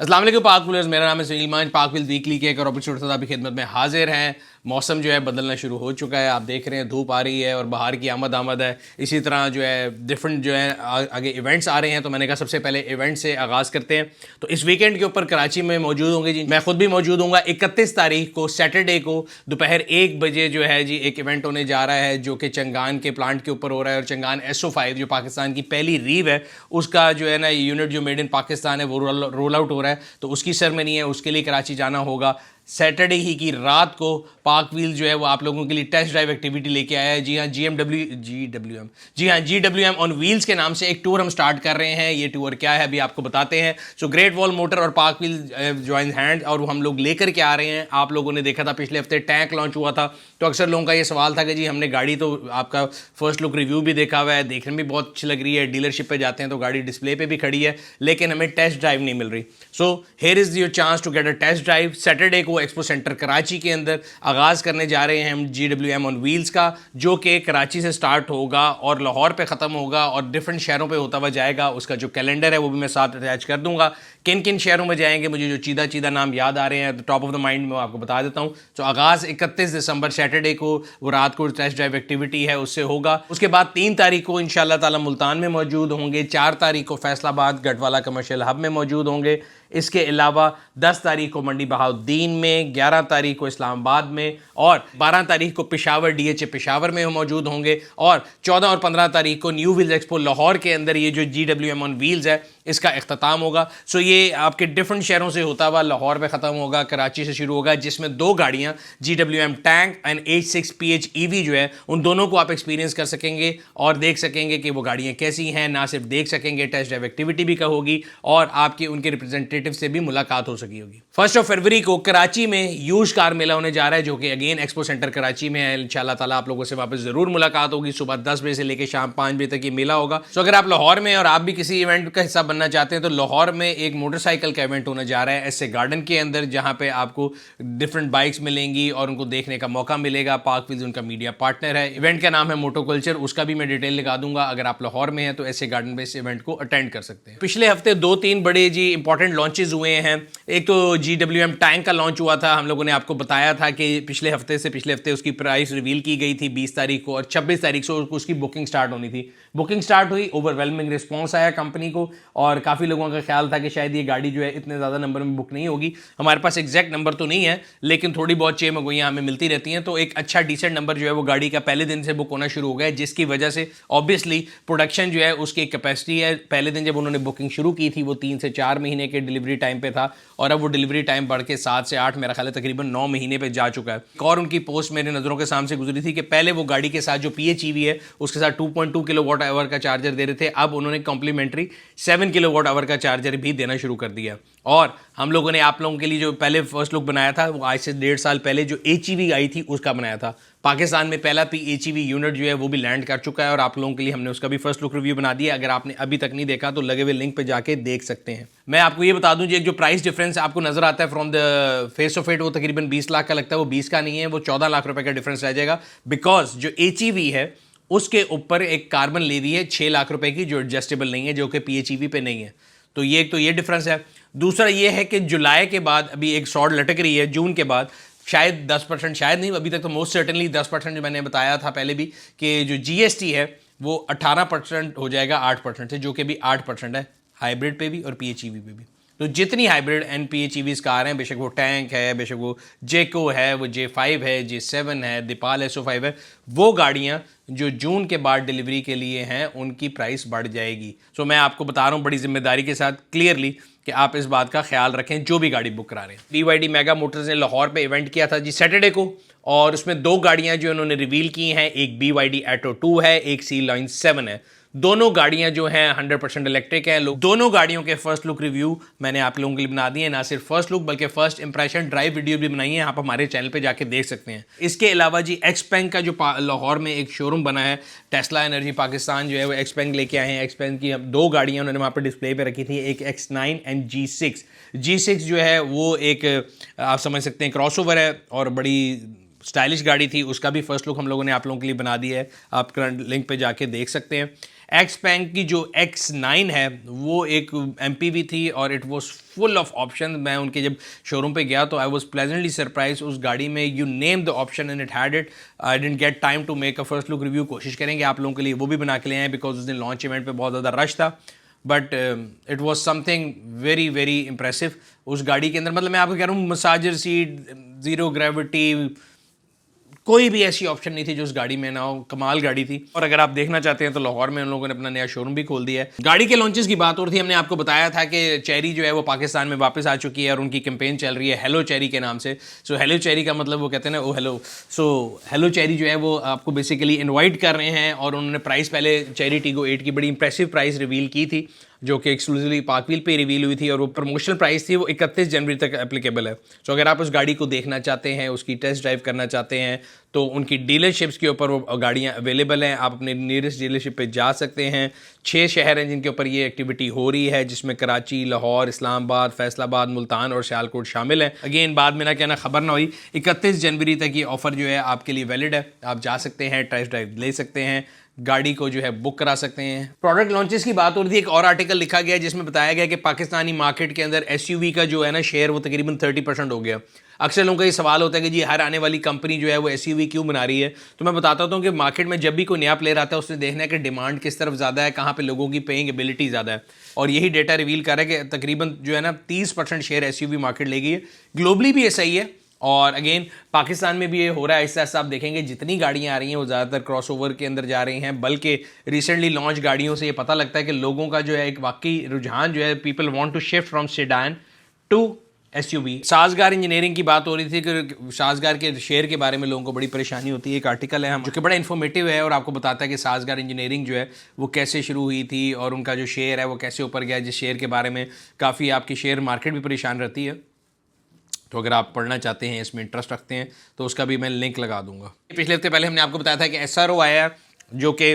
अस्सलाम वालेकुम पाक व्यूअर्स, मेरा नाम है सुनील मान। पाक व्हील वीकली के एक और एपिसोड के साथ आपकी खिदमत में हाजिर हैं। मौसम जो है बदलना शुरू हो चुका है, आप देख रहे हैं धूप आ रही है और बाहर की आमद है। इसी तरह जो है डिफरेंट जो है आगे इवेंट्स आ रहे हैं, तो मैंने कहा सबसे पहले इवेंट से आगाज़ करते हैं। तो इस वीकेंड के ऊपर कराची में मौजूद होंगे जी, मैं खुद भी मौजूद हूँगा। 31 तारीख को सैटरडे को दोपहर 1 बजे जो है जी एक इवेंट होने जा रहा है, जो कि चंगान के प्लांट के ऊपर हो रहा है। और चंगान SO5 जो पाकिस्तान की पहली रीव है, उसका जो है ना यूनिट जो मेड इन पाकिस्तान है वो रोल आउट हो रहा है। तो उसकी सेरेमनी है, उसके लिए कराची जाना होगा। सैटरडे ही की रात को पाक व्हील जो है वो आप लोगों के लिए टेस्ट ड्राइव एक्टिविटी लेके आया है। जी हाँ, GWM ऑन व्हील्स के नाम से एक टूर हम स्टार्ट कर रहे हैं। ये टूर क्या है अभी आपको बताते हैं। सो ग्रेट वॉल मोटर और पाक व्हील जॉइन हैंड, और वो हम लोग लेकर के आ रहे हैं। आप लोगों ने देखा था पिछले हफ्ते टैंक लॉन्च हुआ था, तो अक्सर लोगों का ये सवाल था कि जी हमने गाड़ी तो आपका फर्स्ट लुक रिव्यू भी देखा हुआ है, देखने में भी बहुत अच्छी लग रही है, डीलरशिप पे जाते हैं तो गाड़ी डिस्प्ले पे भी खड़ी है, लेकिन हमें टेस्ट ड्राइव नहीं मिल रही। So here is your chance to get a test drive. Saturday को एक्सपो सेंटर कराची के अंदर आगाज़ करने जा रहे हैं हम GWM ऑन व्हील्स का, जो कि कराची से स्टार्ट होगा और लाहौर पे ख़त्म होगा और डिफरेंट शहरों पे होता हुआ जाएगा। उसका जो कैलेंडर है वो भी मैं साथ अटैच कर दूंगा। किन किन शहरों में जाएंगे, मुझे जो चीदा चीदा नाम याद आ रहे हैं टॉप ऑफ द माइंड में आपको बता देता हूँ। तो आगाज़ 31 दिसंबर सैटरडे को वो रात को टेस्ट ड्राइव एक्टिविटी है उससे होगा। उसके बाद 3 तारीख को इंशाल्लाह ताला मुल्तान में मौजूद होंगे। 4 तारीख को फैसलाबाद गढ़वाला कमर्शियल हब में मौजूद होंगे। इसके अलावा 10 तारीख को मंडी बहाउद्दीन में, 11 तारीख को इस्लामाबाद में और 12 तारीख को पेशावर DHA पेशावर में मौजूद होंगे। और 14 और 15 तारीख को न्यू व्हील्स एक्सपो लाहौर के अंदर ये जो GWM ऑन व्हील्स है इसका इख्तिताम होगा। सो ये आपके डिफरेंट शहरों से होता हुआ लाहौर में ख़त्म होगा, कराची से शुरू होगा, जिसमें 2 गाड़ियाँ GWM tank and H6 PH EV जो है उन दोनों को आप एक्सपीरियंस कर सकेंगे और देख सकेंगे कि वो गाड़ियाँ कैसी हैं। ना सिर्फ देख सकेंगे, टेस्ट ड्राइव एक्टिविटी भी का होगी और आपकी उनके रिप्रेजेंटेटिव से भी मुलाकात हो सकी होगी। 1 फरवरी को कराची में यूज कार मेला होने जा रहा है, जो कि अगेन एक्सपो सेंटर कराची में है। इंशाल्लाह ताला आप लोगों से वापस ज़रूर मुलाकात होगी। सुबह 10 बजे से लेकर शाम 5 बजे तक ये मेला होगा। सो अगर आप लाहौर में और आप भी किसी इवेंट का हिस्सा बनना चाहते हैं तो लाहौर में एक मोटरसाइकिल का इवेंट होने जा रहा है एसए गार्डन के अंदर, जहां पे आपको डिफरेंट बाइक्स मिलेंगी और उनको देखने का मौका मिलेगा। पार्क व्हील्स उनका मीडिया पार्टनर है। इवेंट का नाम है मोटो कल्चर, उसका भी मैं डिटेल लगा दूंगा। अगर आप लाहौर में हैं तो एसए गार्डन में इस इवेंट को अटेंड कर सकते हैं। पिछले हफ्ते 2-3 बड़े जी इंपॉर्टेंट लॉन्चेस हुए हैं। एक तो GWM टैंक का लॉन्च हुआ था, हम लोगों ने आपको बताया था कि पिछले हफ्ते उसकी प्राइस रिवील की गई थी 20 तारीख को, और 26 तारीख से उसकी बुकिंग स्टार्ट होनी थी। बुकिंग स्टार्ट हुई, ओवरवेलमिंग रिस्पॉन्स आया कंपनी को और काफ़ी लोगों का ख्याल था कि शायद ये गाड़ी जो है इतने ज़्यादा नंबर में बुक नहीं होगी। हमारे पास एग्जैक्ट नंबर तो नहीं है, लेकिन थोड़ी बहुत चेमगोइयाँ हमें मिलती रहती हैं। तो एक अच्छा डिसेंट नंबर जो है वो गाड़ी का पहले दिन से बुक होना शुरू हो गया, जिसकी वजह से ऑब्वियसली प्रोडक्शन जो है उसकी एक कैपेसिटी है। पहले दिन जब उन्होंने बुकिंग शुरू की थी वो 3 से 4 महीने के डिलीवरी टाइम पे था, और अब वो डिलीवरी टाइम बढ़ के 7 से 8, मेरा ख्याल है तकरीबन 9 महीने पे जा चुका है। और उनकी पोस्ट मेरे नज़रों के सामने से गुजरी थी कि पहले वो गाड़ी के साथ जो PHEV है उसके साथ 2.2 किलोवाट आवर का चार्जर दे रहे थे, अब उन्होंने कॉम्प्लीमेंट्री 7 किलोवाट आवर का चार्जर भी देना शुरू कर दिया। और हम लोगों ने आप लोगों के लिए जो पहले फर्स्ट लुक बनाया था वो आज से 1.5 साल पहले जो HEV आई थी उसका बनाया था। पाकिस्तान में पहला HEV यूनिट जो है वो भी लैंड कर चुका है और आप लोगों के लिए हमने उसका भी फर्स्ट लुक रिव्यू बना दिया। अगर आपने अभी तक नहीं देखा तो लगे हुए लिंक पे जाके देख सकते हैं। मैं आपको ये बता दूं जी, एक जो प्राइस डिफरेंस आपको नजर आता है from the face of it, वो तकरीबन 20 लाख का लगता है। वो 20 का नहीं है, वो 14 लाख रुपए का डिफरेंस रह जाएगा, बिकॉज जो HEV है उसके ऊपर एक कार्बन लेवी है 6 लाख रुपए की, जो एडजस्टेबल नहीं है, जो कि PHEV पे नहीं है। तो ये डिफरेंस है। दूसरा ये है कि जुलाई के बाद अभी एक शॉर्ट लटक रही है, जून के बाद शायद 10%, शायद नहीं, अभी तक तो मोस्ट सर्टनली 10%, जो मैंने बताया था पहले भी कि जो GST है वो 18% हो जाएगा 8% से, जो कि भी 8% है हाइब्रिड पे भी और PHEV पे भी। तो जितनी हाइब्रिड एंड PHEVs कार हैं, बेशक वो टैंक है, बेशक वो जेको है, वो J5 है, J7 है, दीपाल SO5 है, वो गाड़ियाँ जो जून के बाद डिलीवरी के लिए हैं उनकी प्राइस बढ़ जाएगी। सो मैं आपको बता रहा हूँ बड़ी जिम्मेदारी के साथ क्लियरली कि आप इस बात का ख्याल रखें जो भी गाड़ी बुक करा रहे हैं। BYD मेगा मोटर्स ने लाहौर पे इवेंट किया था जी सैटरडे को, और उसमें 2 गाड़ियाँ जो उन्होंने रिवील की हैं, एक BYD Atto 2 है, एक C-Line 7 है। दोनों गाड़ियां जो हैं 100% इलेक्ट्रिक है। दोनों गाड़ियों के फर्स्ट लुक रिव्यू मैंने आप लोगों के लिए बना दिए हैं। ना सिर्फ फर्स्ट लुक बल्कि फर्स्ट इंप्रेशन ड्राइव वीडियो भी बनाई है, आप हमारे चैनल पे जाके देख सकते हैं। इसके अलावा जी एक्सपेंग का जो लाहौर में एक शोरूम बना है, टेस्ला एनर्जी पाकिस्तान जो है वो एक्सपेंग लेके आए हैं। एक्सपेंग की 2 गाड़ियां उन्होंने वहाँ पर डिस्प्ले पे रखी थी, एक X9 एंड G6 जो है वो एक आप समझ सकते हैं क्रॉसओवर है और बड़ी स्टाइलिश गाड़ी थी। उसका भी फर्स्ट लुक हम लोगों ने आप लोगों के लिए बना दिया है, आप करंट लिंक पे जाके देख सकते हैं। XPeng की जो X9 है वो एक MPV थी और it was full of option. मैं उनके जब शोरूम पे गया तो आई वाज प्लेजेंटली सरप्राइज। उस गाड़ी में you name the option and it had it. I didn't get time to make a first look review, कोशिश करेंगे आप लोगों के लिए वो भी बना के ले आए बिकॉज उस दिन लॉन्च इवेंट पे बहुत ज़्यादा रश था, but it was something very very impressive उस गाड़ी के अंदर। मतलब मैं आपको कह रहा हूँ मसाजर सीट, ज़ीरो ग्रेविटी, कोई भी ऐसी ऑप्शन नहीं थी जो उस गाड़ी में ना हो। कमाल गाड़ी थी। और अगर आप देखना चाहते हैं तो लाहौर में उन लोगों ने अपना नया शोरूम भी खोल दिया है। गाड़ी के लॉन्चेस की बात हो रही थी, हमने आपको बताया था कि चेरी जो है वो पाकिस्तान में वापस आ चुकी है और उनकी कैंपेन चल रही है हेलो चेरी के नाम से। सो हेलो चेरी का मतलब वो कहते हैं ना ओ हेलो। सो हेलो चेरी जो है वो आपको बेसिकली इन्वाइट कर रहे हैं और उन्होंने प्राइस पहले चेरी टीगो 8 की बड़ी इंप्रेसिव प्राइस रिवील की थी जो कि एक्सक्लूसिवली पाकव्हील पे रिवील हुई थी और वो प्रमोशनल प्राइस थी, वो 31 जनवरी तक एप्लीकेबल है। तो अगर आप उस गाड़ी को देखना चाहते हैं, उसकी टेस्ट ड्राइव करना चाहते हैं तो उनकी डीलरशिप्स के ऊपर वो गाड़ियाँ अवेलेबल हैं। आप अपने नियरेस्ट डीलरशिप पे जा सकते हैं। 6 शहर हैं जिनके ऊपर ये एक्टिविटी हो रही है, जिसमें कराची, लाहौर, इस्लामाबाद, फैसलाबाद, मुल्तान और सियालकोट शामिल हैं। अगेन बाद में ना कहना खबर ना हुई, 31 जनवरी तक ये ऑफ़र जो है आपके लिए वैलिड है। आप जा सकते हैं, टेस्ट ड्राइव ले सकते हैं, गाड़ी को जो है बुक करा सकते हैं। प्रोडक्ट लॉन्चेस की बात हो रही थी, एक और आर्टिकल लिखा गया जिसमें बताया गया कि पाकिस्तानी मार्केट के अंदर एसयूवी का जो है ना शेयर वो तकरीबन 30% हो गया। अक्सर लोगों का ये सवाल होता है कि जी हर आने वाली कंपनी जो है वो एसयूवी क्यों बना रही है। तो मैं बताता हूँ कि मार्केट में जब भी कोई नया प्लेयर आता है उसने देखना है कि डिमांड किस तरफ ज़्यादा है, कहाँ पे लोगों की पेइंग एबिलिटी ज़्यादा है। और यही डेटा रिवील कर रहा है कि तकरीबन जो है ना 30% शेयर एसयूवी मार्केट ले गई है। ग्लोबली भी ऐसा ही है और अगेन पाकिस्तान में भी ये हो रहा है। ऐसा ऐसा आप देखेंगे जितनी गाड़ियां आ रही हैं वो ज़्यादातर क्रॉसओवर के अंदर जा रही हैं। बल्कि रिसेंटली लॉन्च गाड़ियों से ये पता लगता है कि लोगों का जो है एक वाकई रुझान जो है, people want to shift from sedan to SUV. साजगार इंजीनियरिंग की बात हो रही थी कि साजगार के शेयर के बारे में लोगों को बड़ी परेशानी होती है। एक आर्टिकल है हम जो कि बड़ा इन्फॉर्मेटिव है और आपको बताता है कि साजगार इंजीनियरिंग जो है वो कैसे शुरू हुई थी और उनका जो शेयर है वो कैसे ऊपर गया, जिस शेयर के बारे में काफ़ी आपकी शेयर मार्केट भी परेशान रहती है। तो अगर आप पढ़ना चाहते हैं, इसमें इंटरेस्ट रखते हैं तो उसका भी मैं लिंक लगा दूंगा। पिछले हफ्ते पहले हमने आपको बताया था कि एसआरओ आया है जो कि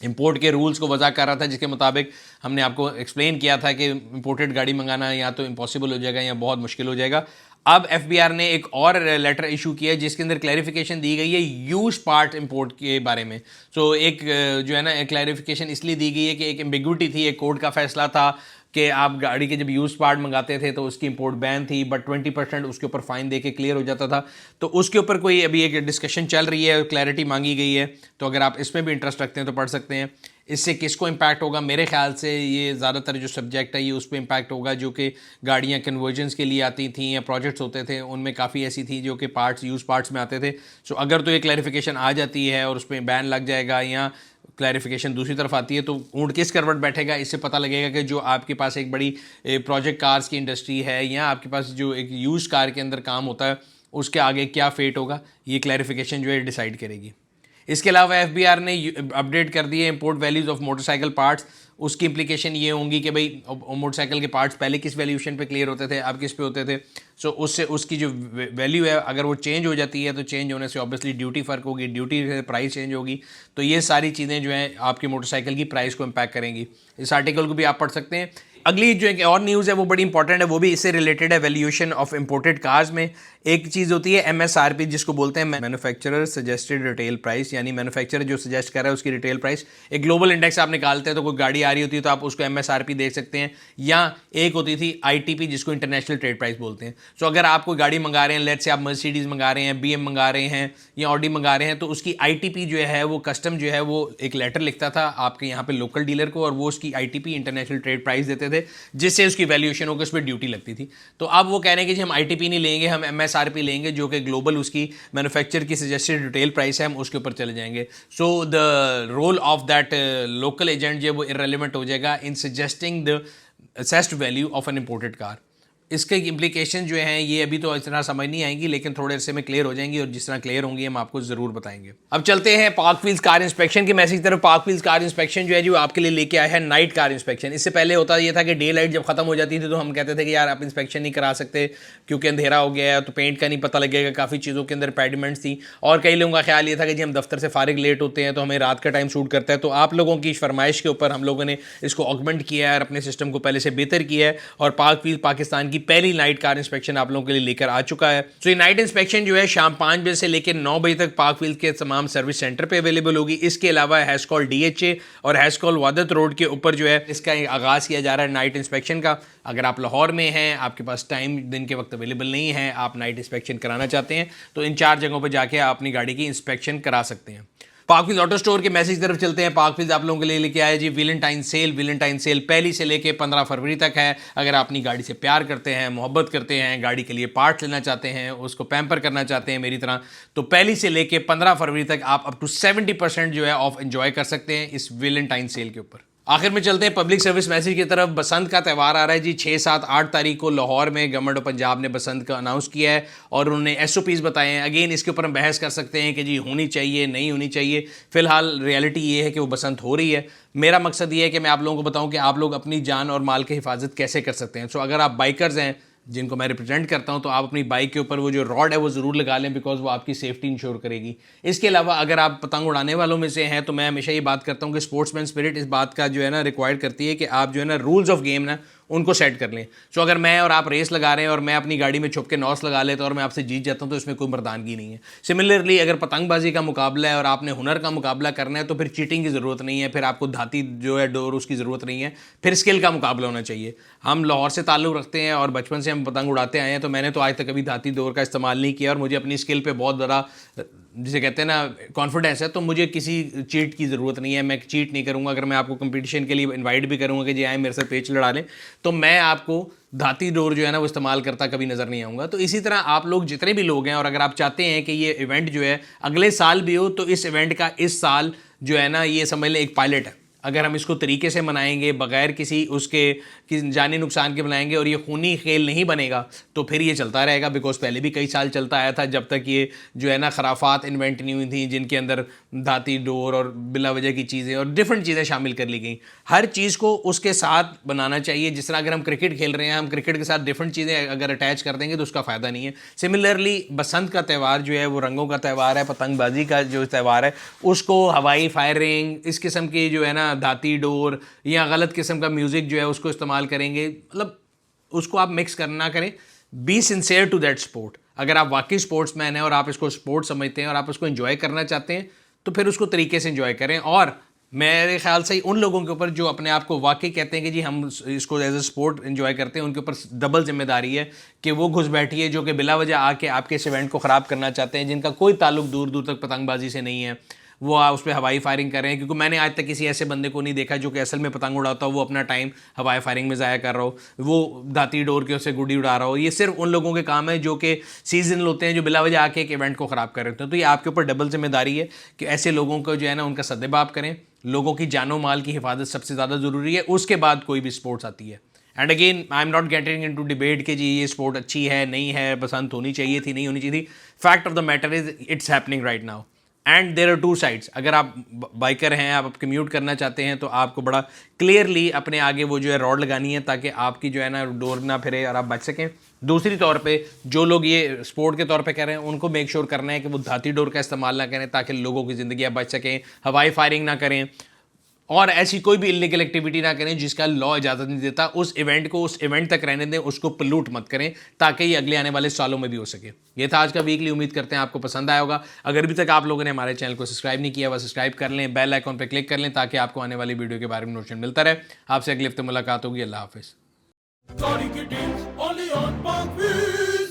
इंपोर्ट के रूल्स को वजह कर रहा था, जिसके मुताबिक हमने आपको एक्सप्लेन किया था कि इंपोर्टेड गाड़ी मंगाना या तो इम्पॉसिबल हो जाएगा या बहुत मुश्किल हो जाएगा। अब एफबीआर ने एक और लेटर इशू किया है जिसके अंदर क्लैरिफिकेशन दी गई है यूज पार्ट इंपोर्ट के बारे में। सो एक जो है ना क्लैरिफिकेशन इसलिए दी गई है कि एक एम्बिग्विटी थी, एक कोर्ट का फैसला था कि आप गाड़ी के जब यूज पार्ट मंगाते थे तो उसकी इंपोर्ट बैन थी, बट 20% उसके ऊपर फाइन दे के क्लियर हो जाता था। तो उसके ऊपर कोई अभी एक डिस्कशन चल रही है, क्लैरिटी मांगी गई है। तो अगर आप इसमें भी इंटरेस्ट रखते हैं तो पढ़ सकते हैं। इससे किसको इम्पैक्ट होगा? मेरे ख्याल से ये ज़्यादातर जो सब्जेक्ट है ये उस पर इम्पैक्ट होगा जो कि गाड़ियाँ कन्वर्जन्स के लिए आती थी या प्रोजेक्ट्स होते थे, उनमें काफ़ी ऐसी थी जो कि पार्ट्स यूज पार्ट्स में आते थे। सो अगर तो ये क्लैरिफिकेशन आ जाती है और उस पर बैन लग जाएगा या क्लैरिफिकेशन दूसरी तरफ आती है तो ऊँट किस करवट बैठेगा, इससे पता लगेगा कि जो आपके पास एक बड़ी प्रोजेक्ट कार्स की इंडस्ट्री है या आपके पास जो एक यूज कार के अंदर काम होता है उसके आगे क्या फेट होगा। ये क्लैरिफिकेशन जो है डिसाइड करेगी। इसके अलावा एफबीआर ने अपडेट कर दिए import values of motorcycle parts. उसकी इम्प्लीकेशन ये होंगी कि भाई मोटरसाइकिल के पार्ट्स पहले किस वैल्यूएशन पे क्लियर होते थे, अब किस पे होते थे। सो उससे उसकी जो वैल्यू है अगर वो चेंज हो जाती है तो चेंज होने से ऑब्वियसली ड्यूटी फ़र्क होगी, ड्यूटी से प्राइस चेंज होगी। तो ये सारी चीज़ें जो हैं आपकी मोटरसाइकिल की प्राइस को इम्पैक्ट करेंगी। इस आर्टिकल को भी आप पढ़ सकते हैं। अगली जो एक और न्यूज़ है वो बड़ी इंपॉर्टेंट है, वो भी इससे रिलेटेड है। वैल्यूएशन ऑफ इंपोर्टेड कार्स में एक चीज़ होती है एमएसआरपी, जिसको बोलते हैं मैन्युफैक्चरर सजेस्टेड रिटेल प्राइस, यानी मैन्युफैक्चरर जो सजेस्ट कर रहा है उसकी रिटेल प्राइस। एक ग्लोबल इंडेक्स आप निकालते हैं तो कोई गाड़ी आ रही होती है तो आप उसको एमएसआरपी देख सकते हैं। या एक होती थी आईटीपी जिसको इंटरनेशनल ट्रेड प्राइस बोलते हैं। सो अगर आप कोई गाड़ी मंगा रहे हैं, लेट्स से आप मर्सिडीज़ मंगा रहे हैं, बीएम मंगा रहे हैं या ऑडी मंगा रहे हैं, तो उसकी आईटीपी जो है वो कस्टम जो है वो एक लेटर लिखता था आपके यहाँ पे लोकल डीलर को और वो उसकी आईटीपी इंटरनेशनल ट्रेड प्राइस देते थे जिससे उसकी वैल्यूएशन होकर उस पर ड्यूटी लगती थी। तो अब वो कह रहे हैं कि जी हम आईटीपी नहीं लेंगे, हम एमएसआरपी लेंगे जो कि ग्लोबल उसकी मैन्युफैक्चर की सजेस्टेड रिटेल प्राइस है, हम उसके ऊपर चले जाएंगे। So the role of that local agent जो है वो इररेलेवेंट हो जाएगा in suggesting the assessed value of an imported car. इसके इम्प्लीकेशन जो हैं ये अभी तो इतना समझ नहीं आएंगी लेकिन थोड़े से में क्लियर हो जाएंगी और जिस तरह क्लियर होंगी हम आपको ज़रूर बताएंगे। अब चलते हैं पार्क व्हील्स कार इंस्पेक्शन की मैसेज तरफ। पार्क व्हील्स कार इंस्पेक्शन जो है जो आपके लिए लेके आया है नाइट कार इंस्पेक्शन। इससे पहले होता ये था कि डे लाइट जब खत्म हो जाती थी तो हम कहते थे कि यार आप इंस्पेक्शन नहीं करा सकते क्योंकि अंधेरा हो गया है तो पेंट का नहीं पता लगेगा, काफ़ी चीज़ों के अंदर पैडिमेंट्स थी। और कई लोगों का ख्याल ये था कि जी हम दफ्तर से फारिग लेट होते हैं तो हमें रात का टाइम सूट करता है। तो आप लोगों की फरमाइश के ऊपर हम लोगों ने इसको ऑगमेंट किया है और अपने सिस्टम को पहले से बेहतर किया है और पार्क व्हील पाकिस्तान की की पहली नाइट कार इंस्पेक्शन आप लोगों के लिए लेकर आ चुका है। तो ये नाइट इंस्पेक्शन जो है शाम 5 बजे से लेकर 9 बजे तक पार्क व्हील्स के तमाम सर्विस सेंटर पे अवेलेबल होगी। इसके अलावा हैस्कॉल DHA और हैस्कॉल वादत रोड के ऊपर जो है इसका आगाज़ किया जा रहा है नाइट इंस्पेक्शन का। अगर आप लाहौर में हैं, आपके पास टाइम दिन के वक्त अवेलेबल नहीं है, आप नाइट इंस्पेक्शन कराना चाहते हैं, तो इन 4 जगहों पर जाके आप अपनी गाड़ी की इंस्पेक्शन करा सकते हैं। पार्क व्हील्स ऑटो स्टोर के मैसेज तरफ चलते हैं। पार्क व्हील्स आप लोगों के लिए लेके आए जी वैलेंटाइन सेल पहली से लेके 15 फरवरी तक है। अगर आप अपनी गाड़ी से प्यार करते हैं, मोहब्बत करते हैं, गाड़ी के लिए पार्ट्स लेना चाहते हैं, उसको पैम्पर करना चाहते हैं मेरी तरह, तो पहली से लेके 15 फरवरी तक आप अप टू 70% जो है ऑफ एंजॉय कर सकते हैं इस वैलेंटाइन सेल के ऊपर। आखिर में चलते हैं पब्लिक सर्विस मैसेज की तरफ। बसंत का त्यौहार आ रहा है जी 6, 7, 8 तारीख को लाहौर में गवर्नमेंट ऑफ पंजाब ने बसंत का अनाउंस किया है और उन्होंने SOPs बताए हैं। अगेन इसके ऊपर हम बहस कर सकते हैं कि जी होनी चाहिए नहीं होनी चाहिए। फिलहाल रियलिटी ये है कि वो बसंत हो रही है। मेरा मकसद ये है कि मैं आप लोगों को बताऊं कि आप लोग अपनी जान और माल की हिफाजत कैसे कर सकते हैं। सो अगर आप बाइकर्स हैं जिनको मैं रिप्रेजेंट करता हूं, तो आप अपनी बाइक के ऊपर वो जो रॉड है वो ज़रूर लगा लें, बिकॉज वो आपकी सेफ्टी इंश्योर करेगी। इसके अलावा अगर आप पतंग उड़ाने वालों में से हैं, तो मैं हमेशा ये बात करता हूं कि स्पोर्ट्समैन स्पिरिट इस बात का जो है ना रिक्वायर्ड करती है कि आप जो है ना रूल्स ऑफ गेम ना उनको सेट कर लें। सो अगर मैं और आप रेस लगा रहे हैं और मैं अपनी गाड़ी में छुप के नॉस लगा लेता हूं और मैं आपसे जीत जाता हूं, तो इसमें कोई मर्दानगी नहीं है। सिमिलरली अगर पतंगबाजी का मुकाबला है और आपने हुनर का मुकाबला करना है, तो फिर चीटिंग की ज़रूरत नहीं है, फिर आपको धाती जो है डोर उसकी ज़रूरत नहीं है, फिर स्किल का मुकाबला होना चाहिए। हम लाहौर से ताल्लुक़ रखते हैं और बचपन से हम पतंग उड़ाते आए हैं, तो मैंने तो आज तक कभी धाती डोर का इस्तेमाल नहीं किया और मुझे अपनी स्किल पर बहुत ज़्यादा जिसे कहते हैं ना कॉन्फिडेंस है, तो मुझे किसी चीट की ज़रूरत नहीं है। मैं चीट नहीं करूँगा। अगर मैं आपको कंपटीशन के लिए इनवाइट भी करूँगा कि जी आए मेरे से पेच लड़ा लें, तो मैं आपको धाती डोर जो है ना वो इस्तेमाल करता कभी नज़र नहीं आऊँगा। तो इसी तरह आप लोग जितने भी लोग हैं, और अगर आप चाहते हैं कि ये इवेंट जो है अगले साल भी हो, तो इस इवेंट का इस साल जो है ना ये समझ लें एक पायलट है। अगर हम इसको तरीके से मनाएंगे, बगैर किसी जानी नुकसान के बनाएंगे और ये खूनी खेल नहीं बनेगा, तो फिर ये चलता रहेगा। बिकॉज पहले भी कई साल चलता आया था, जब तक ये जो है ना खराफात इन्वेंट नहीं हुई थी, जिनके अंदर धाती डोर और बिला वजह की चीज़ें और डिफरेंट चीज़ें शामिल कर ली गई। हर चीज़ को उसके साथ बनाना चाहिए। जिस तरह अगर हम क्रिकेट खेल रहे हैं, हम क्रिकेट के साथ डिफरेंट चीज़ें अगर अटैच कर देंगे तो उसका फ़ायदा नहीं है। सिमिलरली बसंत का त्यौहार जो है वो रंगों का त्यौहार है, पतंगबाजी का जो त्यौहार है उसको हवाई फायरिंग, इस किस्म की जो है ना धाती डोर या गलत किस्म का म्यूज़िक जो है उसको इस्तेमाल करेंगे, मतलब उसको आप मिक्स करना करें। Be sincere to that sport. अगर आप वाकई स्पोर्ट्समैन हैं और आप इसको स्पोर्ट समझते हैं और आप उसको एंजॉय करना चाहते हैं, तो फिर उसको तरीके से एंजॉय करें। और मेरे ख्याल से उन लोगों के ऊपर जो अपने आप को वाकई कहते हैं कि जी हम इसको एज ए स्पोर्ट एंजॉय करते हैं, उनके ऊपर डबल जिम्मेदारी है कि वो घुस बैठी है जो कि बिला वजह आके आपके इस इवेंट को ख़राब करना चाहते हैं, जिनका कोई ताल्लुक दूर दूर तक पतंगबाजी से नहीं है, वो उस पर हवाई फायरिंग कर रहे हैं। क्योंकि मैंने आज तक किसी ऐसे बंदे को नहीं देखा जो कि असल में पतंग उड़ाता हो, वो अपना टाइम हवाई फायरिंग में ज़ाया कर रहा हो, वो धाती डोर के उससे गुड़ी उड़ा रहा हो। ये सिर्फ उन लोगों के काम है जो कि सीजनल होते हैं, जो बिला वजह आके एक इवेंट को ख़राब कर रहे होते हैं। तो ये आपके ऊपर डबल जिम्मेदारी है कि ऐसे लोगों को जो है ना उनका सद्देबाब करें। लोगों की जानो माल की हिफाजत सबसे ज़्यादा ज़रूरी है, उसके बाद कोई भी स्पोर्ट्स आती है। And again I am not getting into debate कि जी ये स्पोर्ट अच्छी है नहीं है, बसंत होनी चाहिए थी नहीं होनी चाहिए थी। Fact of the matter is it's happening right now and there are two sides. अगर आप बाइकर हैं, आप कम्यूट करना चाहते हैं, तो आपको बड़ा क्लियरली अपने आगे वो जो है रॉड लगानी है ताकि आपकी जो है ना डोर ना फिरे और आप बच सकें। दूसरी तौर पे जो लोग ये स्पोर्ट के तौर पे कह रहे हैं, उनको मेक श्योर करना है कि वो धाती डोर का इस्तेमाल ना करें ताकि लोगों की ज़िंदगी बच सकें, हवाई फायरिंग ना करें और ऐसी कोई भी इलीगल एक्टिविटी ना करें जिसका लॉ इजाज़त नहीं देता। उस इवेंट को उस इवेंट तक रहने दें, उसको पोल्यूट मत करें ताकि ये अगले आने वाले सालों में भी हो सके। ये था आज का वीकली। उम्मीद करते हैं आपको पसंद आया होगा। अगर अभी तक आप लोगों ने हमारे चैनल को सब्सक्राइब नहीं किया, वह सब्सक्राइब कर लें, बेल आइकॉन पर क्लिक कर लें ताकि आपको आने वाली वीडियो के बारे में नोटिफिकेशन मिलता रहे। आपसे अगले हफ्ते मुलाकात होगी। अल्लाह हाफिज़।